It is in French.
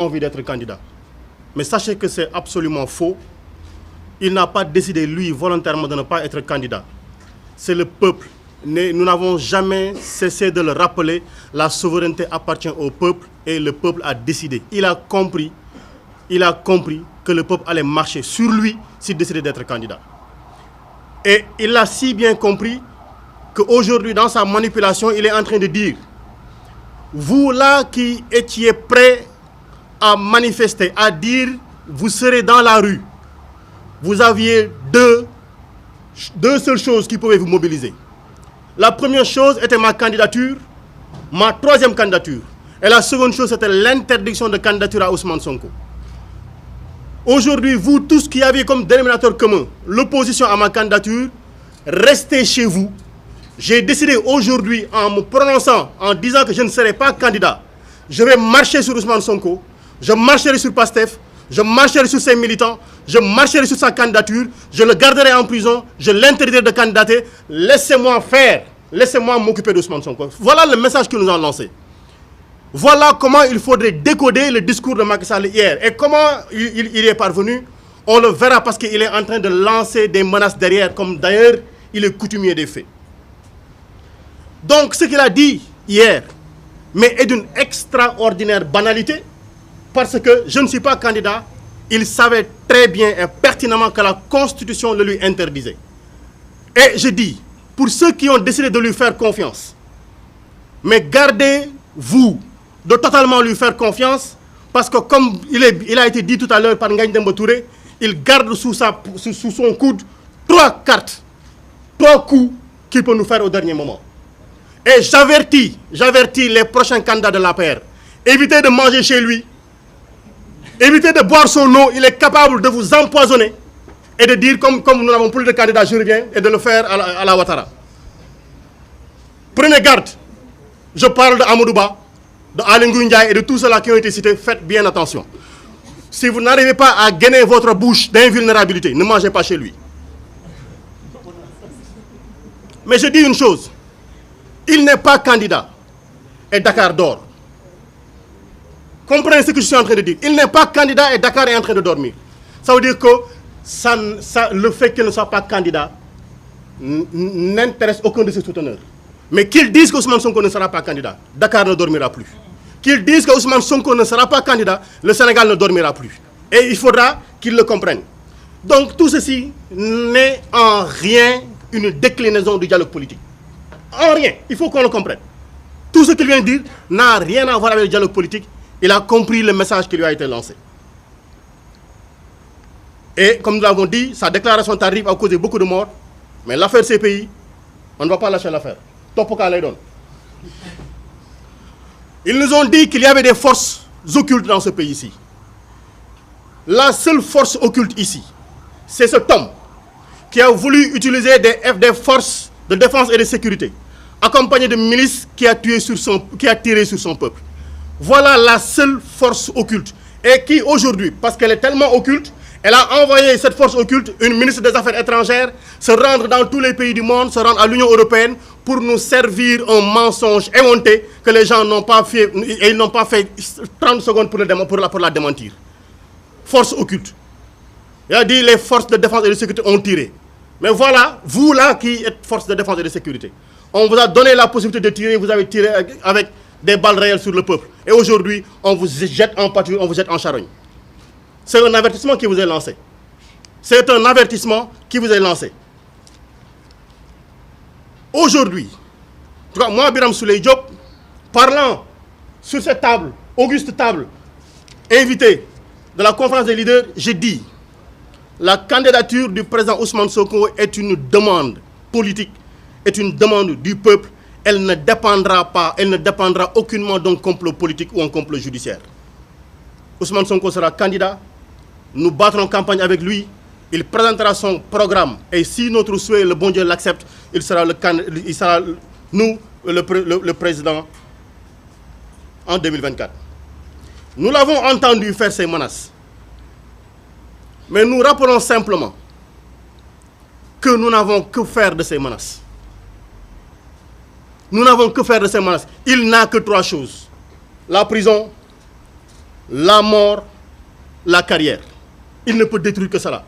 envie d'être candidat. Mais sachez que c'est absolument faux. Il n'a pas décidé, lui, volontairement de ne pas être candidat. C'est le peuple. Nous n'avons jamais cessé de le rappeler. La souveraineté appartient au peuple et le peuple a décidé. Il a compris que le peuple allait marcher sur lui s'il décidait d'être candidat. Et il a si bien compris qu'aujourd'hui, dans sa manipulation, il est en train de dire, vous là qui étiez prêts à manifester, à dire, vous serez dans la rue, vous aviez deux seules choses qui pouvaient vous mobiliser. La première chose était ma candidature, ma troisième candidature. Et la seconde chose, c'était l'interdiction de candidature à Ousmane Sonko. Aujourd'hui, vous tous qui aviez comme dénominateur commun l'opposition à ma candidature, restez chez vous. J'ai décidé aujourd'hui, en me prononçant, en disant que je ne serai pas candidat, je vais marcher sur Ousmane Sonko, je marcherai sur Pastef, je marcherai sur ses militants, je marcherai sur sa candidature, je le garderai en prison, je l'interdirai de candidater. Laissez-moi faire, laissez-moi m'occuper d'Ousmane Sonko. Voilà le message que nous avons lancé. Voilà comment il faudrait décoder le discours de Macky Sall hier. Et comment il est parvenu, on le verra parce qu'il est en train de lancer des menaces derrière, comme d'ailleurs il est coutumier des faits. Donc ce qu'il a dit hier, mais est d'une extraordinaire banalité, parce que je ne suis pas candidat, il savait très bien et pertinemment que la Constitution le lui interdisait. Et je dis, pour ceux qui ont décidé de lui faire confiance, mais gardez-vous de totalement lui faire confiance, parce que comme il a été dit tout à l'heure par Ngagne Demba Touré, il garde sous son coude 3 cartes, 3 coups qu'il peut nous faire au dernier moment. Et j'avertis les prochains candidats de l'APR, évitez de manger chez lui, évitez de boire son eau, il est capable de vous empoisonner et de dire comme nous n'avons plus de candidats, je reviens, et de le faire à la Ouattara. Prenez garde, je parle de Amadou Ba, de Aly Ngouille Ndiaye et de tous ceux-là qui ont été cités, faites bien attention. Si vous n'arrivez pas à gainer votre bouche d'invulnérabilité, ne mangez pas chez lui. Mais je dis une chose, il n'est pas candidat et Dakar dort. Comprenez ce que je suis en train de dire. Il n'est pas candidat et Dakar est en train de dormir. Ça veut dire que le fait qu'il ne soit pas candidat n'intéresse aucun de ses souteneurs. Mais qu'ils disent qu'Ousmane Sonko ne sera pas candidat, Dakar ne dormira plus. Qu'ils disent qu'Ousmane Sonko ne sera pas candidat, le Sénégal ne dormira plus. Et il faudra qu'ils le comprennent. Donc tout ceci n'est en rien une déclinaison du dialogue politique. En rien, il faut qu'on le comprenne. Tout ce qu'il vient de dire n'a rien à voir avec le dialogue politique. Il a compris le message qui lui a été lancé. Et comme nous l'avons dit, sa déclaration tardive a causé beaucoup de morts. Mais l'affaire CPI, on ne va pas lâcher l'affaire. Ils nous ont dit qu'il y avait des forces occultes dans ce pays-ci. La seule force occulte ici, c'est cet homme qui a voulu utiliser des forces de défense et de sécurité, accompagné de milices qui a tiré sur son peuple. Voilà la seule force occulte. Et qui aujourd'hui, parce qu'elle est tellement occulte, elle a envoyé cette force occulte, une ministre des Affaires étrangères, se rendre dans tous les pays du monde, se rendre à l'Union européenne pour nous servir un mensonge éhonté que les gens n'ont pas fait, et ils n'ont pas fait 30 secondes pour la démentir. Force occulte. Il a dit les forces de défense et de sécurité ont tiré. Mais voilà, vous là qui êtes force de défense et de sécurité, on vous a donné la possibilité de tirer, vous avez tiré avec des balles réelles sur le peuple. Et aujourd'hui, on vous jette en pâture, on vous jette en charogne. C'est un avertissement qui vous est lancé. C'est un avertissement qui vous est lancé. Aujourd'hui, en tout cas, moi, Birame Souleye Diop, parlant sur cette table, auguste table, invité de la conférence des leaders, j'ai dit la candidature du président Ousmane Sonko est une demande politique, est une demande du peuple. Elle ne dépendra aucunement d'un complot politique ou un complot judiciaire. Ousmane Sonko sera candidat, nous battrons campagne avec lui, il présentera son programme et si notre souhait, le bon Dieu l'accepte, il sera le président en 2024. Nous l'avons entendu faire ces menaces. Mais nous rappelons simplement que nous n'avons que faire de ces menaces. Nous n'avons que faire de ces menaces. Il n'a que 3 choses. La prison, la mort, la carrière. Il ne peut détruire que cela.